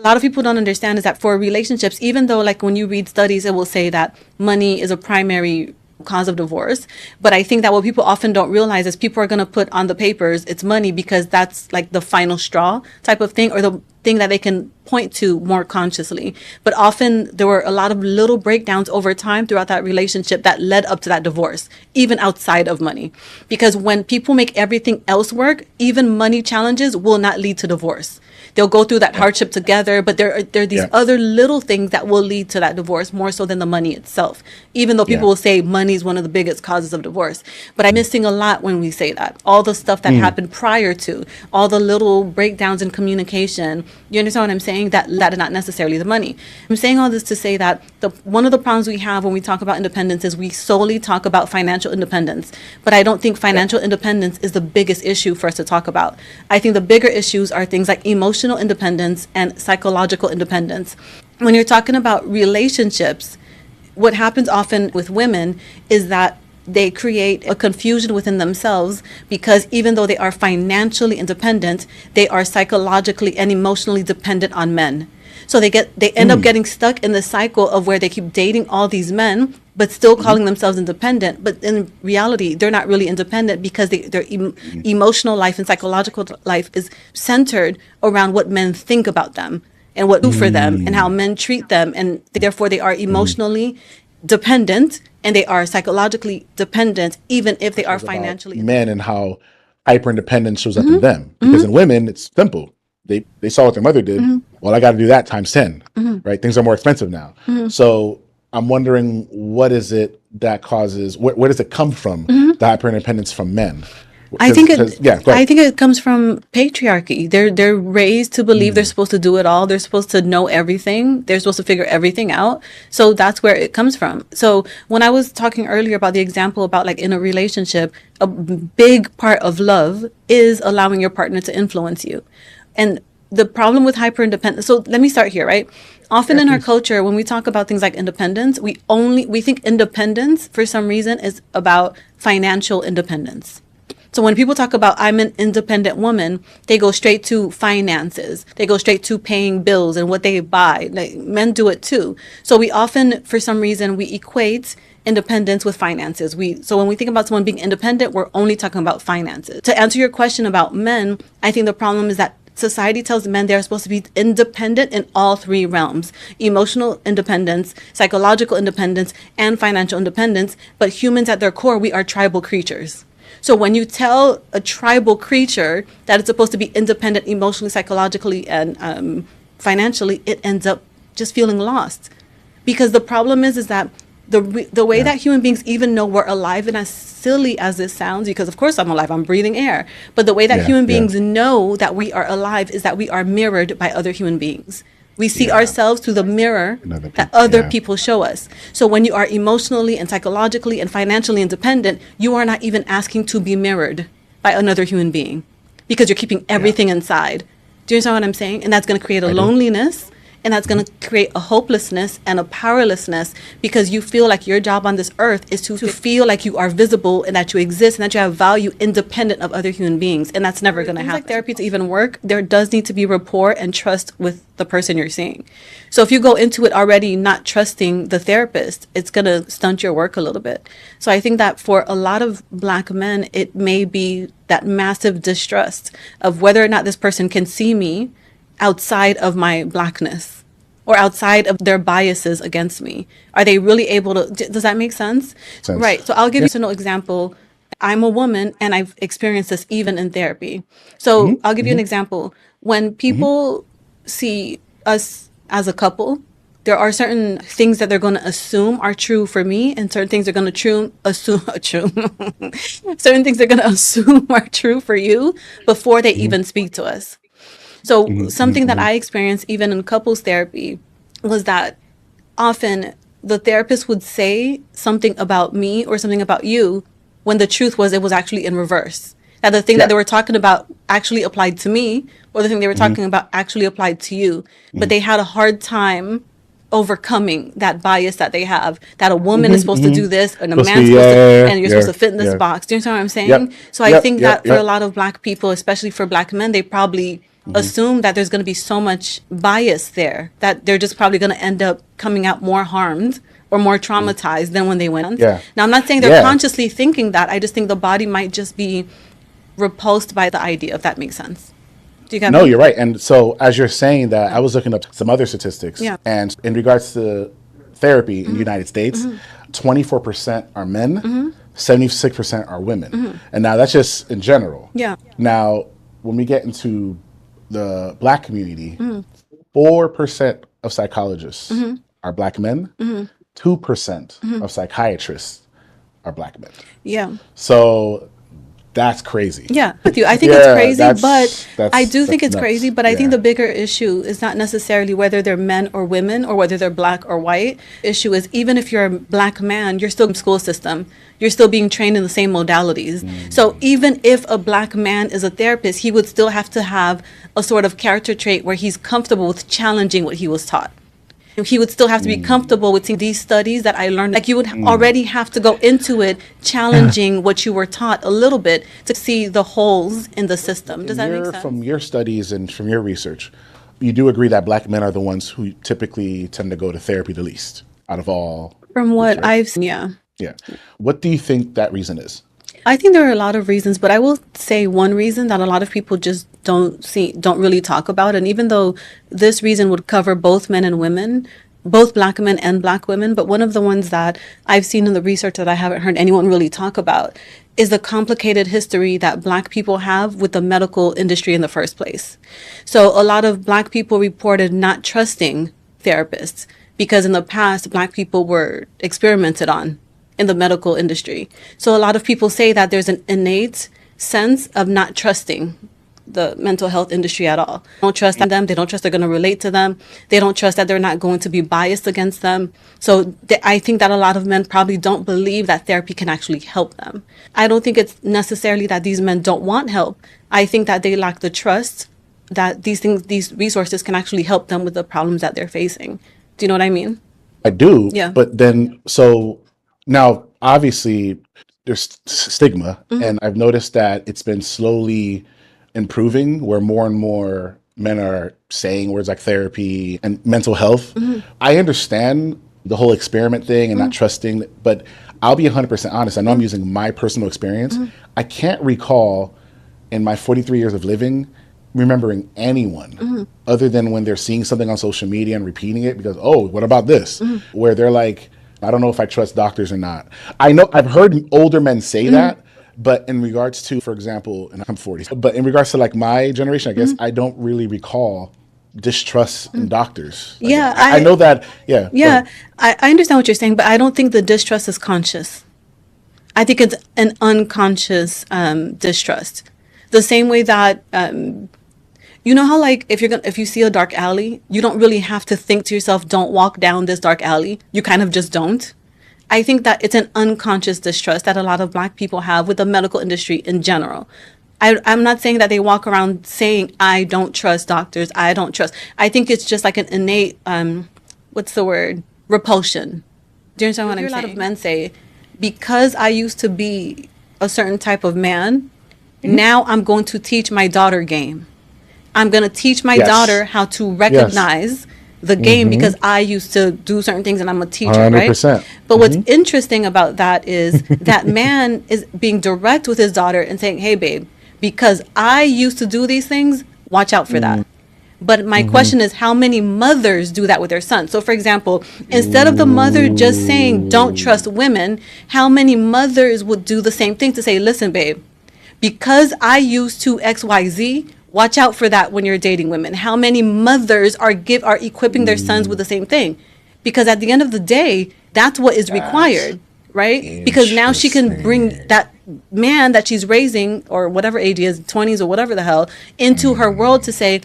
a lot of people don't understand is that for relationships, even though like when you read studies, it will say that money is a primary cause of divorce. But I think that what people often don't realize is people are going to put on the papers it's money because that's like the final straw type of thing, or the thing that they can point to more consciously. But often there were a lot of little breakdowns over time throughout that relationship that led up to that divorce, even outside of money. Because when people make everything else work, even money challenges will not lead to divorce. They'll go through that hardship together, but there are these other little things that will lead to that divorce more so than the money itself, even though people will say money is one of the biggest causes of divorce. But I'm missing a lot when we say that. All the stuff that happened prior to, all the little breakdowns in communication, you understand what I'm saying? That is not necessarily the money. I'm saying all this to say that one of the problems we have when we talk about independence is we solely talk about financial independence. But I don't think financial independence is the biggest issue for us to talk about. I think the bigger issues are things like emotional independence and psychological independence. When you're talking about relationships, what happens often with women is that they create a confusion within themselves because even though they are financially independent, they are psychologically and emotionally dependent on men. So they end up getting stuck in the cycle of where they keep dating all these men, but still calling themselves independent. But in reality, they're not really independent because their emotional life and psychological life is centered around what men think about them and what do for them and how men treat them. And therefore, they are emotionally dependent and they are psychologically dependent, even if they are financially. Men and how hyper independence shows up in them. Because in women, it's simple. They saw what their mother did. Well, I got to do that times 10, right? Things are more expensive now. So I'm wondering, what is it that causes, where does it come from, the hyper independence from men? I think it comes from patriarchy. They're raised to believe they're supposed to do it all. They're supposed to know everything. They're supposed to figure everything out. So that's where it comes from. So when I was talking earlier about the example about like in a relationship, a big part of love is allowing your partner to influence you. And the problem with hyper independence, so let me start here, right? Often in our culture, when we talk about things like independence, we think independence for some reason is about financial independence. So when people talk about I'm an independent woman, they go straight to finances. They go straight to paying bills and what they buy. Like, men do it too. So we often, for some reason, we equate independence with finances. So when we think about someone being independent, we're only talking about finances. To answer your question about men, I think the problem is that society tells men they're supposed to be independent in all three realms: emotional independence, psychological independence, and financial independence. But humans at their core, we are tribal creatures. So when you tell a tribal creature that it's supposed to be independent emotionally, psychologically, and financially, it ends up just feeling lost. Because the problem is that the way that human beings even know we're alive, and as silly as this sounds, because of course I'm alive, I'm breathing air, but the way that human beings know that we are alive is that we are mirrored by other human beings. We see ourselves through the mirror that other people show us. So when you are emotionally and psychologically and financially independent, you are not even asking to be mirrored by another human being because you're keeping everything inside. Do you understand what I'm saying? And that's going to create a loneliness. And that's going to create a hopelessness and a powerlessness because you feel like your job on this earth is to feel like you are visible and that you exist and that you have value independent of other human beings. And that's never going to happen. Like therapy to even work, there does need to be rapport and trust with the person you're seeing. So if you go into it already not trusting the therapist, it's going to stunt your work a little bit. So I think that for a lot of Black men, it may be that massive distrust of whether or not this person can see me outside of my Blackness or outside of their biases against me. Are they really able to, does that make sense? Right. So I'll give you an example. I'm a woman and I've experienced this even in therapy. So I'll give you an example. When people see us as a couple, there are certain things that they're going to assume are true for me, and certain things they're going to certain things they're going to assume are true for you before they even speak to us. So something that I experienced even in couples therapy was that often the therapist would say something about me or something about you when the truth was it was actually in reverse. That the thing that they were talking about actually applied to me, or the thing they were talking about actually applied to you. But they had a hard time overcoming that bias that they have, that a woman is supposed to do this and a man's supposed to, and you're supposed to fit in this box. Do you understand what I'm saying? So I think that for a lot of Black people, especially for Black men, they probably assume that there's going to be so much bias there that they're just probably going to end up coming out more harmed or more traumatized than when they went. Yeah. Now, I'm not saying they're consciously thinking that. I just think the body might just be repulsed by the idea, if that makes sense. Do you get No, me? you're right. And so as you're saying that, I was looking up some other statistics. Yeah. And in regards to therapy in the United States, 24% are men, 76% are women. And now that's just in general. Yeah. Now, when we get into the Black community, 4% of psychologists are Black men, 2% of psychiatrists are Black men. Yeah. So that's crazy. Yeah, with you. I think it's crazy, but I do think it's nuts. crazy, but I think the bigger issue is not necessarily whether they're men or women or whether they're black or white. Issue is even if you're a black man, you're still in the school system. You're still being trained in the same modalities. So even if a black man is a therapist, he would still have to have a sort of character trait where he's comfortable with challenging what he was taught. He would still have to be comfortable with seeing these studies that I learned. Like you would already have to go into it challenging what you were taught a little bit to see the holes in the system. Does that make sense? From your studies and from your research, you do agree that Black men are the ones who typically tend to go to therapy the least out of all? From what I've seen, yeah. Yeah. What do you think that reason is? I think there are a lot of reasons, but I will say one reason that a lot of people just don't really talk about. And even though this reason would cover both men and women, both black men and black women, but one of the ones that I've seen in the research that I haven't heard anyone really talk about is the complicated history that black people have with the medical industry in the first place. So a lot of black people reported not trusting therapists because in the past, black people were experimented on in the medical industry. So a lot of people say that there's an innate sense of not trusting the mental health industry at all. They don't trust them. They don't trust they're going to relate to them. They don't trust that they're not going to be biased against them. So I think that a lot of men probably don't believe that therapy can actually help them. I don't think it's necessarily that these men don't want help. I think that they lack the trust that these resources can actually help them with the problems that they're facing. Do you know what I mean? I do. Yeah. But then, so now, obviously, there's stigma, and I've noticed that it's been slowly improving where more and more men are saying words like therapy and mental health. I understand the whole experiment thing and not trusting, but I'll be 100% honest. I know I'm using my personal experience. I can't recall in my 43 years of living remembering anyone other than when they're seeing something on social media and repeating it because, oh, what about this? Where they're like, I don't know if I trust doctors or not. I know I've heard older men say that, but in regards to, for example, and I'm 40, but in regards to like my generation, I guess I don't really recall distrust in doctors. Like, Yeah, I know that. Yeah. Yeah, I understand what you're saying, but I don't think the distrust is conscious. I think it's an unconscious distrust. The same way that you know how like if you see a dark alley, you don't really have to think to yourself, don't walk down this dark alley. You kind of just don't. I think that it's an unconscious distrust that a lot of black people have with the medical industry in general. I'm not saying that they walk around saying, I don't trust doctors. I don't trust. I think it's just like an innate, what's the word? Repulsion. Do you understand what I'm saying? A lot of men say, because I used to be a certain type of man, now I'm going to teach my daughter game. I'm going to teach my daughter how to recognize the game because I used to do certain things and I'm a teacher, 100%. Right? But what's interesting about that is that man is being direct with his daughter and saying, hey, babe, because I used to do these things, watch out for that. But my question is, how many mothers do that with their sons? So, for example, instead of the mother just saying, don't trust women, how many mothers would do the same thing to say, listen, babe, because I used to XYZ, watch out for that when you're dating women. How many mothers are equipping their sons with the same thing? Because at the end of the day, that's what is required, right? Because now she can bring that man that she's raising, or whatever age he is, 20s or whatever the hell, into her world to say,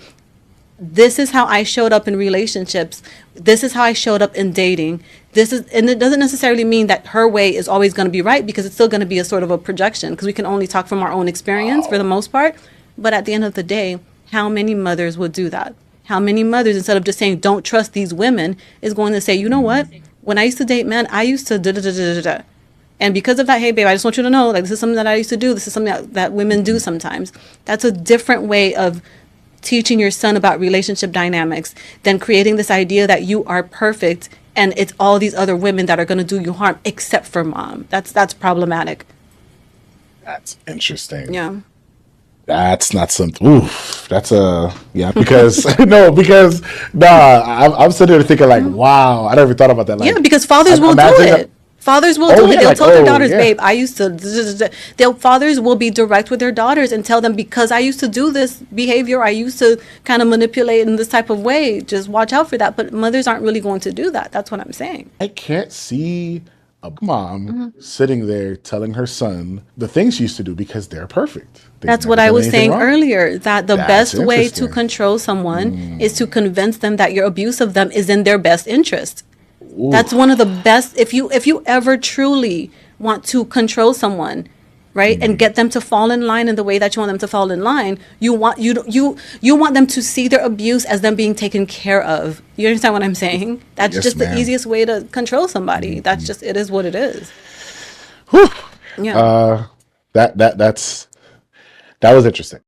this is how I showed up in relationships. This is how I showed up in dating. And it doesn't necessarily mean that her way is always going to be right, because it's still going to be a sort of a projection, because we can only talk from our own experience for the most part. But at the end of the day, how many mothers would do that? How many mothers, instead of just saying, don't trust these women, is going to say, you know what? When I used to date men, I used to da-da-da-da-da-da. And because of that, hey, babe, I just want you to know, like, this is something that I used to do. This is something that women do sometimes. That's a different way of teaching your son about relationship dynamics than creating this idea that you are perfect and it's all these other women that are going to do you harm except for mom. That's problematic. That's interesting. Yeah. That's not something. Oof. That's because I'm sitting there thinking like, wow, I never thought about that. Like, yeah, because fathers will do it. Fathers will do it. They'll tell their daughters, babe, I used to. Fathers will be direct with their daughters and tell them, because I used to do this behavior, I used to kind of manipulate in this type of way. Just watch out for that. But mothers aren't really going to do that. That's what I'm saying. I can't see a mom sitting there telling her son the things she used to do because they're perfect. That's what I was saying earlier, that the best way to control someone is to convince them that your abuse of them is in their best interest. Ooh. That's one of the best. If you ever truly want to control someone, right, and get them to fall in line in the way that you want them to fall in line, you want them to see their abuse as them being taken care of. You understand what I'm saying? That's just the easiest way to control somebody. That's just, it is what it is. Whew. Yeah. That was interesting.